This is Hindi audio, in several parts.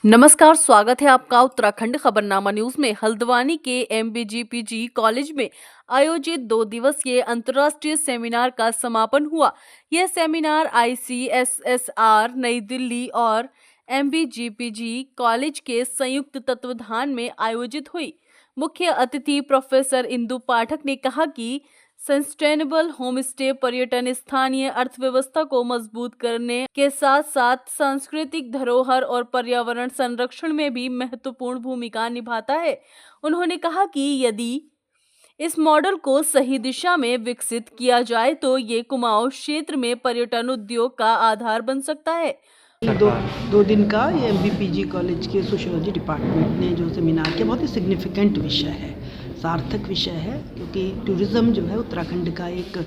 नमस्कार, स्वागत है आपका उत्तराखंड खबरनामा न्यूज में। हल्द्वानी के एमबीजीपीजी कॉलेज में आयोजित 2 दिवसीय अंतर्राष्ट्रीय सेमिनार का समापन हुआ। यह सेमिनार आईसीएसएसआर नई दिल्ली और एमबीजीपीजी कॉलेज के संयुक्त तत्वाधान में आयोजित हुई। मुख्य अतिथि प्रोफेसर इंदु पाठक ने कहा कि सस्टेनेबल होमस्टे पर्यटन स्थानीय अर्थव्यवस्था को मजबूत करने के साथ साथ सांस्कृतिक धरोहर और पर्यावरण संरक्षण में भी महत्वपूर्ण भूमिका निभाता है। उन्होंने कहा कि यदि इस मॉडल को सही दिशा में विकसित किया जाए तो ये कुमाऊं क्षेत्र में पर्यटन उद्योग का आधार बन सकता है। दो दिन का ये एमबीपीजी कॉलेज के सोशियोलॉजी डिपार्टमेंट ने जो सेमिनार किया, बहुत ही सिग्निफिकेंट विषय है, सार्थक विषय है, क्योंकि टूरिज़्म जो है उत्तराखंड का एक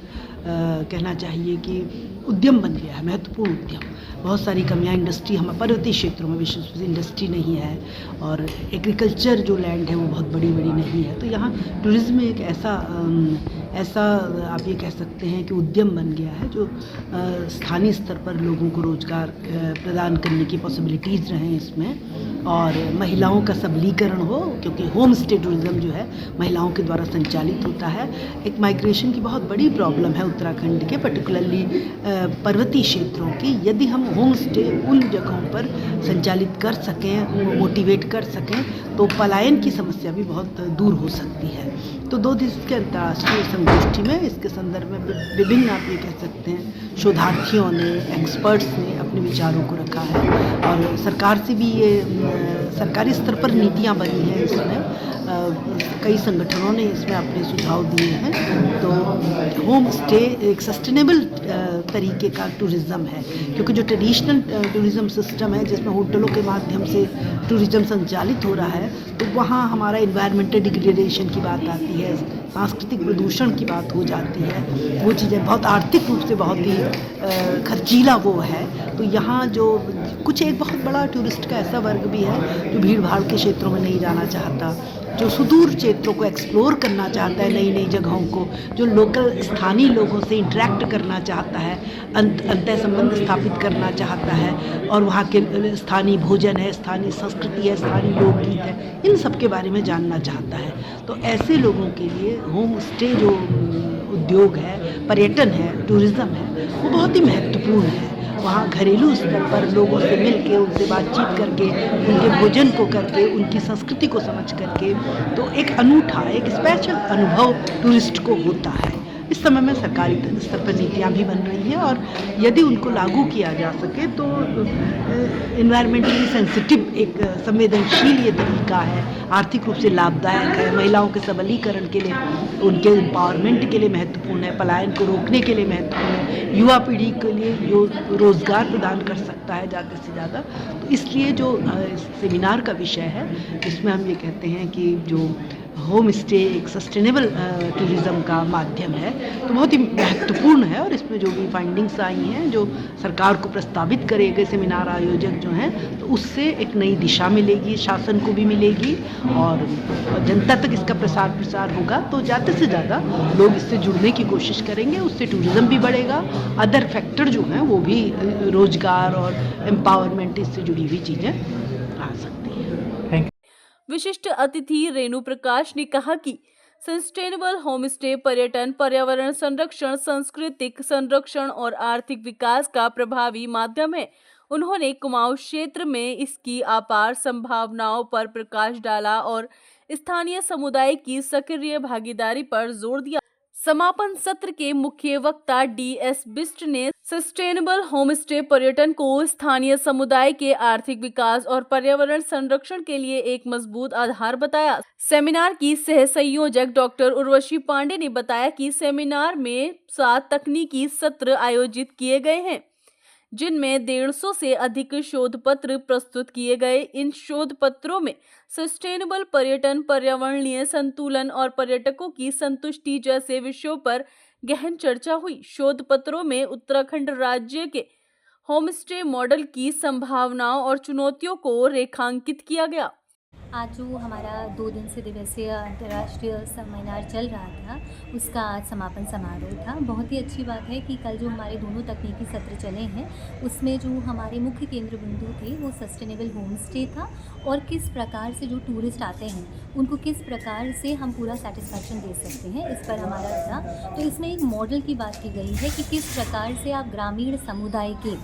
कहना चाहिए कि उद्यम बन गया है, महत्वपूर्ण उद्यम। बहुत सारी कमियां इंडस्ट्री हम पर्वतीय क्षेत्रों में विशेष इंडस्ट्री नहीं है और एग्रीकल्चर जो लैंड है वो बहुत बड़ी नहीं है। तो यहाँ टूरिज़्म एक ऐसा आप ये कह सकते हैं कि उद्यम बन गया है जो स्थानीय स्तर पर लोगों को रोज़गार प्रदान करने की पॉसिबिलिटीज़ रहें इसमें, और महिलाओं का सबलीकरण हो, क्योंकि होम स्टे टूरिज़्म जो है महिलाओं के द्वारा संचालित होता है। एक माइग्रेशन की बहुत बड़ी प्रॉब्लम है उत्तराखंड के, पर्टिकुलरली पर्वतीय क्षेत्रों की। यदि हम होम स्टे उन जगहों पर संचालित कर सकें, मोटिवेट कर सकें, तो पलायन की समस्या भी बहुत दूर हो सकती है। तो 2 दिन के अंतर्राष्ट्रीय संगोष्ठी में इसके संदर्भ में विभिन्न आप ये कह सकते हैं शोधार्थियों ने, एक्सपर्ट्स ने अपने विचारों को रखा है, और सरकार से भी ये सरकारी स्तर पर नीतियाँ बनी हैं। इसमें कई संगठनों ने इसमें अपने सुझाव दिए हैं। तो होम स्टे एक सस्टेनेबल तरीके का टूरिज़्म है, क्योंकि जो ट्रेडिशनल टूरिज़्म सिस्टम है जिसमें होटलों के माध्यम से टूरिज़्म संचालित हो रहा है, तो वहाँ हमारा इन्वायरमेंटल डिग्रेडेशन की बात आती है, सांस्कृतिक प्रदूषण की बात हो जाती है। वो चीज़ें बहुत आर्थिक रूप से बहुत ही खर्चीला वो है। तो यहाँ जो कुछ एक बहुत बड़ा टूरिस्ट का ऐसा वर्ग भी है जो भीड़ भाड़ के क्षेत्रों में नहीं जाना चाहता, जो सुदूर क्षेत्रों को एक्सप्लोर करना चाहता है, नई जगहों को, जो लोकल स्थानीय लोगों से इंटरेक्ट करना चाहता है, अंतः संबंध स्थापित करना चाहता है, और वहाँ के स्थानीय भोजन है, स्थानीय संस्कृति है, स्थानीय लोकगीत है, इन सब के बारे में जानना चाहता है। तो ऐसे लोगों के लिए होम स्टे जो उद्योग है, पर्यटन है, टूरिज़्म है, वो बहुत ही महत्वपूर्ण है। वहाँ घरेलू स्तर पर लोगों से मिल के, उनसे बातचीत करके, उनके भोजन को करके, उनकी संस्कृति को समझ करके, तो एक अनूठा, एक स्पेशल अनुभव टूरिस्ट को होता है। इस समय में सरकारी स्तर पर नीतियाँ भी बन रही हैं, और यदि उनको लागू किया जा सके तो इन्वायरमेंटली सेंसिटिव एक संवेदनशील ये तरीका है, आर्थिक रूप से लाभदायक है, महिलाओं के सबलीकरण के लिए, उनके एम्पावरमेंट के लिए महत्वपूर्ण है, पलायन को रोकने के लिए महत्वपूर्ण है, युवा पीढ़ी के लिए जो रोज़गार प्रदान कर सकता है ज़्यादा से ज़्यादा। तो इसलिए जो सेमिनार का विषय है, इसमें हम ये कहते हैं कि जो होम स्टे एक सस्टेनेबल टूरिज़्म का माध्यम है, तो बहुत ही महत्वपूर्ण है। और इसमें जो भी फाइंडिंग्स आई हैं, जो सरकार को प्रस्तावित करेंगे सेमिनार आयोजक जो हैं, तो उससे एक नई दिशा मिलेगी, शासन को भी मिलेगी, और जनता तक इसका प्रसार होगा, तो ज़्यादा से ज़्यादा लोग इससे जुड़ने की कोशिश करेंगे, उससे टूरिज़्म भी बढ़ेगा, अदर फैक्टर जो हैं वो भी, रोज़गार और एम्पावरमेंट, इससे जुड़ी हुई चीज़ें आ सकती हैं। विशिष्ट अतिथि रेणु प्रकाश ने कहा कि सस्टेनेबल होमस्टे पर्यटन पर्यावरण संरक्षण, सांस्कृतिक संरक्षण और आर्थिक विकास का प्रभावी माध्यम है। उन्होंने कुमाऊं क्षेत्र में इसकी अपार संभावनाओं पर प्रकाश डाला और स्थानीय समुदाय की सक्रिय भागीदारी पर जोर दिया। समापन सत्र के मुख्य वक्ता डीएस बिष्ट ने सस्टेनेबल होमस्टे पर्यटन को स्थानीय समुदाय के आर्थिक विकास और पर्यावरण संरक्षण के लिए एक मजबूत आधार बताया। सेमिनार की सह संयोजक डॉक्टर उर्वशी पांडे ने बताया कि सेमिनार में 7 तकनीकी सत्र आयोजित किए गए हैं, जिनमें 150 से अधिक शोध पत्र प्रस्तुत किए गए। इन शोध पत्रों में सस्टेनेबल पर्यटन, पर्यावरणीय संतुलन और पर्यटकों की संतुष्टि जैसे विषयों पर गहन चर्चा हुई। शोध पत्रों में उत्तराखंड राज्य के होमस्टे मॉडल की संभावनाओं और चुनौतियों को रेखांकित किया गया। आज जो हमारा 2 दिन से दिवसीय अंतर्राष्ट्रीय सेमिनार चल रहा था, उसका आज समापन समारोह था। बहुत ही अच्छी बात है कि कल जो हमारे दोनों तकनीकी सत्र चले हैं, उसमें जो हमारे मुख्य केंद्र बिंदु थे वो सस्टेनेबल होम स्टे था और किस प्रकार से जो टूरिस्ट आते हैं, उनको किस प्रकार से हम पूरा सैटिस्फैक्शन दे सकते हैं, इस पर हमारा था। तो इसमें एक मॉडल की बात की गई है कि किस प्रकार से आप ग्रामीण समुदाय के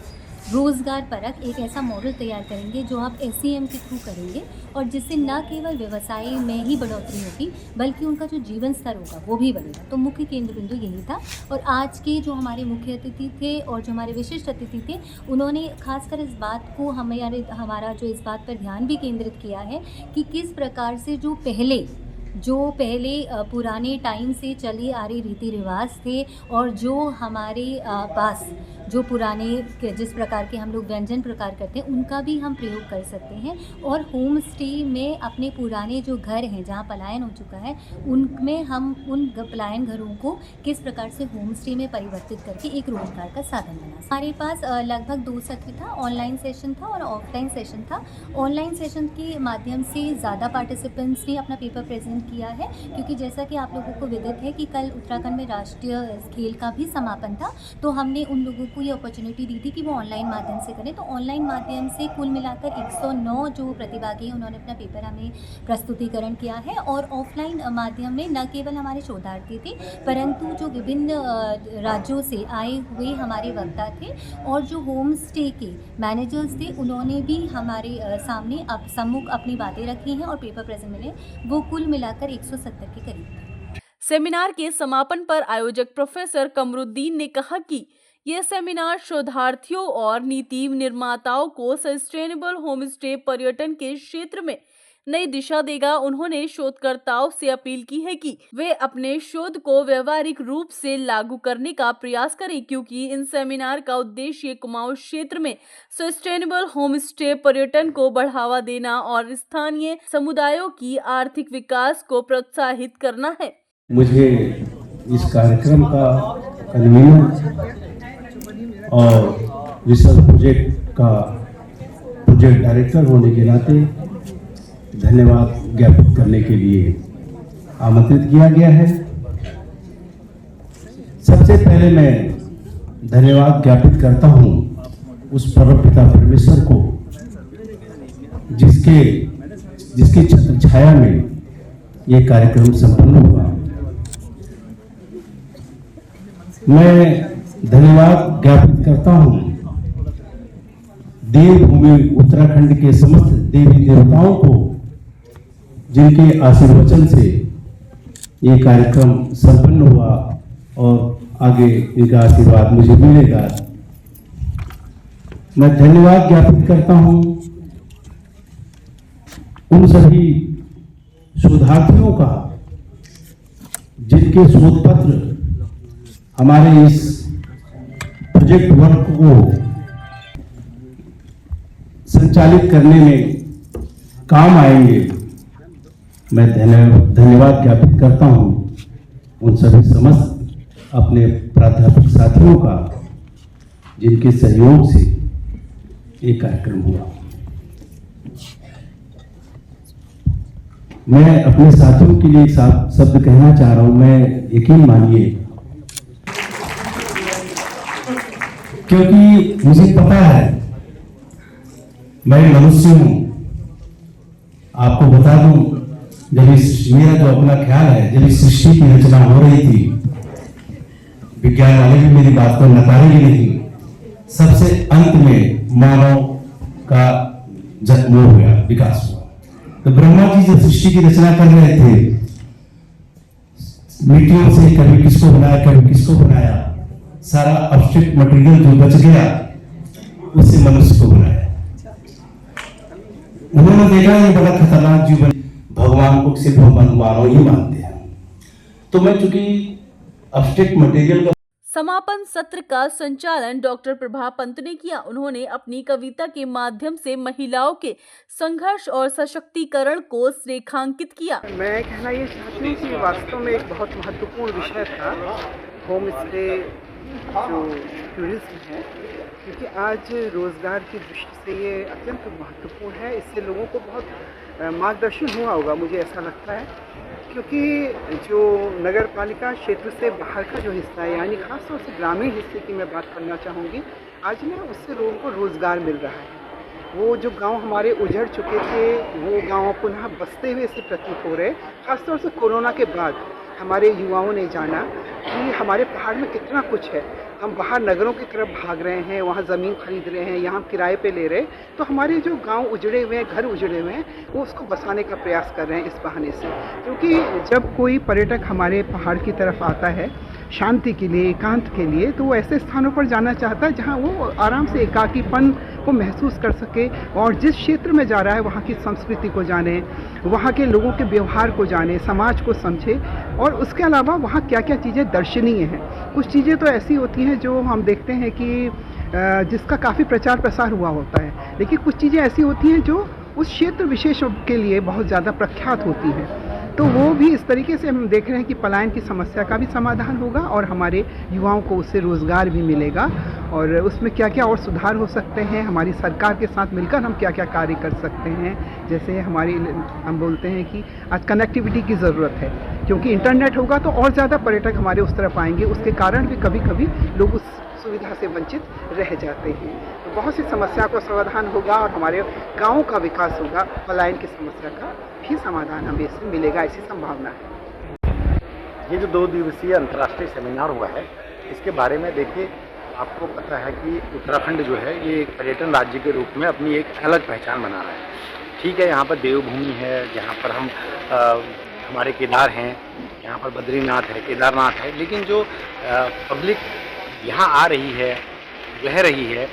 रोज़गार परक एक ऐसा मॉडल तैयार करेंगे जो आप SEM के थ्रू करेंगे और जिससे न केवल व्यवसाय में ही बढ़ोतरी होगी बल्कि उनका जो जीवन स्तर होगा वो भी बढ़ेगा। तो मुख्य केंद्र बिंदु यही था और आज के जो हमारे मुख्य अतिथि थे और जो हमारे विशिष्ट अतिथि थे, उन्होंने खासकर इस बात को हमारा जो इस बात पर ध्यान भी केंद्रित किया है कि किस प्रकार से जो पहले पुराने टाइम से चले आ रहे रीति रिवाज थे और जो हमारे पास जो पुराने जिस प्रकार के हम लोग व्यंजन प्रकार करते हैं उनका भी हम प्रयोग कर सकते हैं और होम स्टे में अपने पुराने जो घर हैं जहाँ पलायन हो चुका है उनमें हम उन पलायन घरों को किस प्रकार से होम स्टे में परिवर्तित करके एक रोजगार का साधन बना। हमारे पास लगभग 2 सत्र था, ऑनलाइन सेशन था और ऑफलाइन सेशन था। ऑनलाइन सेशन के माध्यम से ज़्यादा पार्टिसिपेंट्स ने अपना पेपर प्रेजेंट किया है क्योंकि जैसा कि आप लोगों को विदित है कि कल उत्तराखंड में राष्ट्रीय खेल का भी समापन था, तो हमने उन लोगों को ये अपॉर्चुनिटी दी थी कि वो ऑनलाइन माध्यम से करें। तो ऑनलाइन माध्यम से कुल मिलाकर 109 जो प्रतिभागी हैं उन्होंने अपना पेपर हमें प्रस्तुतिकरण किया है और ऑफलाइन माध्यम में न केवल हमारे शोधार्थी थे परंतु जो विभिन्न राज्यों से आए हुए हमारे वक्ता थे और जो होम स्टे के मैनेजर्स थे उन्होंने भी हमारे सामने सम्मुख अपनी बातें रखी हैं और पेपर प्रेजेंट मिले, वो कुल मिलाकर 170 के करीब थे। सेमिनार के समापन पर आयोजक प्रोफेसर कमरुद्दीन ने कहा कि यह सेमिनार शोधार्थियों और नीति निर्माताओं को सस्टेनेबल होमस्टे पर्यटन के क्षेत्र में नई दिशा देगा। उन्होंने शोधकर्ताओं से अपील की है कि वे अपने शोध को व्यवहारिक रूप से लागू करने का प्रयास करें क्योंकि इन सेमिनार का उद्देश्य कुमाऊं क्षेत्र में सस्टेनेबल होमस्टे पर्यटन को बढ़ावा देना और स्थानीय समुदायों की आर्थिक विकास को प्रोत्साहित करना है। मुझे इस कार्यक्रम का कन्वीनर और रिसर्च प्रोजेक्ट डायरेक्टर होने के नाते धन्यवाद ज्ञापित करने के लिए आमंत्रित किया गया है। सबसे पहले मैं धन्यवाद ज्ञापित करता हूं उस परमपिता परमेश्वर को जिसकी छत्र छाया में ये कार्यक्रम संपन्न हुआ। मैं धन्यवाद ज्ञापित करता हूं देवभूमि उत्तराखंड के समस्त देवी देवताओं को जिनके आशीर्वचन से ये कार्यक्रम संपन्न हुआ और आगे इनका आशीर्वाद मुझे मिलेगा। मैं धन्यवाद ज्ञापित करता हूं उन सभी शोधार्थियों का जिनके शोध पत्र हमारे इस प्रोजेक्ट वर्क को संचालित करने में काम आएंगे। मैं धन्यवाद ज्ञापित करता हूं उन सभी समस्त अपने प्राध्यापक साथियों का जिनके सहयोग से ये कार्यक्रम हुआ। मैं अपने साथियों के लिए एक शब्द कहना चाह रहा हूं। मैं यकीन मानिए क्योंकि मुझे पता है मैं मनुष्य हूं। आपको बता दूं जब मेरा जो अपना ख्याल है जब इस सृष्टि की रचना हो रही थी, विज्ञान वाले भी मेरी बात को नकारेंगे नहीं, सबसे अंत में मानव का जन्म हुआ, विकास हुआ। तो ब्रह्मा जी जब सृष्टि की रचना कर रहे थे, मिट्टियों से कभी किसको बनाया कभी किसको बनाया, सारा अब्स्ट्रैक्ट मटेरियल जो बच गया उससे मनुष्य को बनाया। उन्होंने देखा ये बड़ा खतरनाक जीवन, भगवान को सिर्फ मानव ही मानते हैं। तो मैं चूंकि अब्स्ट्रैक्ट मटेरियल का समापन सत्र का संचालन डॉक्टर प्रभा पंत ने किया। उन्होंने अपनी कविता के माध्यम से महिलाओं के संघर्ष और सशक्तिकरण को रेखांकित किया। मैं कहना ये चाहती हूँ कि वास्तव में एक बहुत महत्वपूर्ण विषय था होम स्टे जो टूरिज्म है क्योंकि आज रोज़गार की दृष्टि से ये अत्यंत महत्वपूर्ण है। इससे लोगों को बहुत मार्गदर्शन हुआ होगा, मुझे ऐसा लगता है, क्योंकि जो नगर पालिका क्षेत्र से बाहर का जो हिस्सा है, यानी ख़ास तौर से ग्रामीण हिस्से की मैं बात करना चाहूँगी, आज ना उससे लोगों को रोज़गार मिल रहा है। वो जो गांव हमारे उजड़ चुके थे, वो गांव पुनः बसते हुए से प्रतीत हो रहे। ख़ासतौर से कोरोना के बाद हमारे युवाओं ने जाना कि हमारे पहाड़ में कितना कुछ है। हम बाहर नगरों की तरफ भाग रहे हैं, वहाँ ज़मीन खरीद रहे हैं, यहाँ किराए पे ले रहे हैं, तो हमारे जो गांव उजड़े हुए हैं, घर उजड़े हुए हैं, वो उसको बसाने का प्रयास कर रहे हैं इस बहाने से। क्योंकि जब कोई पर्यटक हमारे पहाड़ की तरफ आता है शांति के लिए, एकांत के लिए, तो वो ऐसे स्थानों पर जाना चाहता है जहाँ वो आराम से एकाकीपन को महसूस कर सके, और जिस क्षेत्र में जा रहा है वहाँ की संस्कृति को जाने, वहाँ के लोगों के व्यवहार को जाने, समाज को समझे। और उसके अलावा वहाँ क्या क्या चीज़ें दर्शनीय हैं। कुछ चीज़ें तो ऐसी होती हैं जो हम देखते हैं कि जिसका काफ़ी प्रचार प्रसार हुआ होता है, लेकिन कुछ चीज़ें ऐसी होती हैं जो उस क्षेत्र विशेष के लिए बहुत ज़्यादा प्रख्यात होती हैं। तो वो भी इस तरीके से हम देख रहे हैं कि पलायन की समस्या का भी समाधान होगा और हमारे युवाओं को उससे रोज़गार भी मिलेगा। और उसमें क्या क्या और सुधार हो सकते हैं, हमारी सरकार के साथ मिलकर हम क्या क्या कार्य कर सकते हैं। जैसे हम बोलते हैं कि आज कनेक्टिविटी की ज़रूरत है, क्योंकि इंटरनेट होगा तो और ज़्यादा पर्यटक हमारे उस तरफ आएंगे। उसके कारण भी कभी कभी लोग उस सुविधा से वंचित रह जाते हैं। तो बहुत सी समस्या को समाधान होगा और हमारे गाँव का विकास होगा। पलायन की समस्या का भी समाधान हमें इससे मिलेगा, ऐसी संभावना है। ये जो 2 दिवसीय अंतर्राष्ट्रीय सेमिनार हुआ है, इसके बारे में देखिए, आपको पता है कि उत्तराखंड जो है ये एक पर्यटन राज्य के रूप में अपनी एक अलग पहचान बना रहा है। ठीक है, यहाँ पर देवभूमि है, जहाँ पर हम हमारे केदार हैं, यहाँ पर बद्रीनाथ है, केदारनाथ है, लेकिन जो पब्लिक यहाँ आ रही है, रह रही है,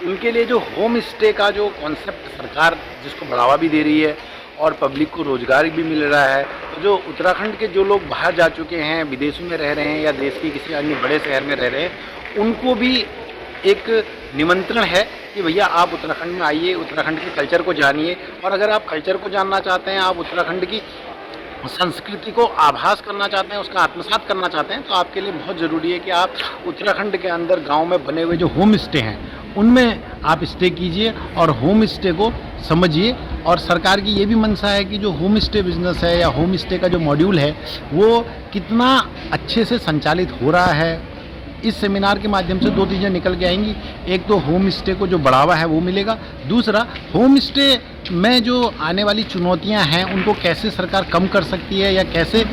उनके लिए जो होम स्टे का जो कॉन्सेप्ट सरकार जिसको बढ़ावा भी दे रही है और पब्लिक को रोज़गार भी मिल रहा है, तो जो उत्तराखंड के जो लोग बाहर जा चुके हैं, विदेशों में रह रहे हैं या देश के किसी अन्य बड़े शहर में रह रहे हैं, उनको भी एक निमंत्रण है कि भैया आप उत्तराखंड में आइए, उत्तराखंड के कल्चर को जानिए। और अगर आप कल्चर को जानना चाहते हैं, आप उत्तराखंड की संस्कृति को आभास करना चाहते हैं, उसका आत्मसात करना चाहते हैं, तो आपके लिए बहुत ज़रूरी है कि आप उत्तराखंड के अंदर गांव में बने हुए जो होम स्टे हैं उनमें आप स्टे कीजिए और होम स्टे को समझिए। और सरकार की ये भी मंशा है कि जो होम स्टे बिजनेस है या होम स्टे का जो मॉड्यूल है वो कितना अच्छे से संचालित हो रहा है। इस सेमिनार के माध्यम से 2 चीज़ें निकल के आएंगी। एक तो होम स्टे को जो बढ़ावा है वो मिलेगा, दूसरा होम स्टे में जो आने वाली चुनौतियां हैं उनको कैसे सरकार कम कर सकती है या कैसे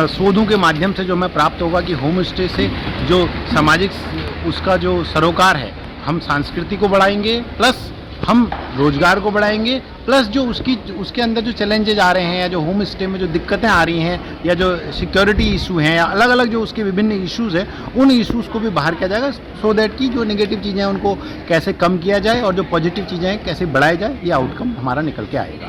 शोधों के माध्यम से जो हमें प्राप्त होगा कि होम स्टे से जो सामाजिक उसका जो सरोकार है, हम संस्कृति को बढ़ाएंगे, प्लस हम रोजगार को बढ़ाएंगे, प्लस जो उसके अंदर जो चैलेंजेज आ रहे हैं या जो होम स्टे में जो दिक्कतें आ रही हैं या जो सिक्योरिटी इशू हैं या अलग अलग जो उसके विभिन्न इश्यूज़ हैं, उन इश्यूज़ को भी बाहर किया जाएगा, सो दैट कि जो नेगेटिव चीज़ें हैं उनको कैसे कम किया जाए और जो पॉजिटिव चीज़ें हैं कैसे बढ़ाया जाए, ये आउटकम हमारा निकल के आएगा।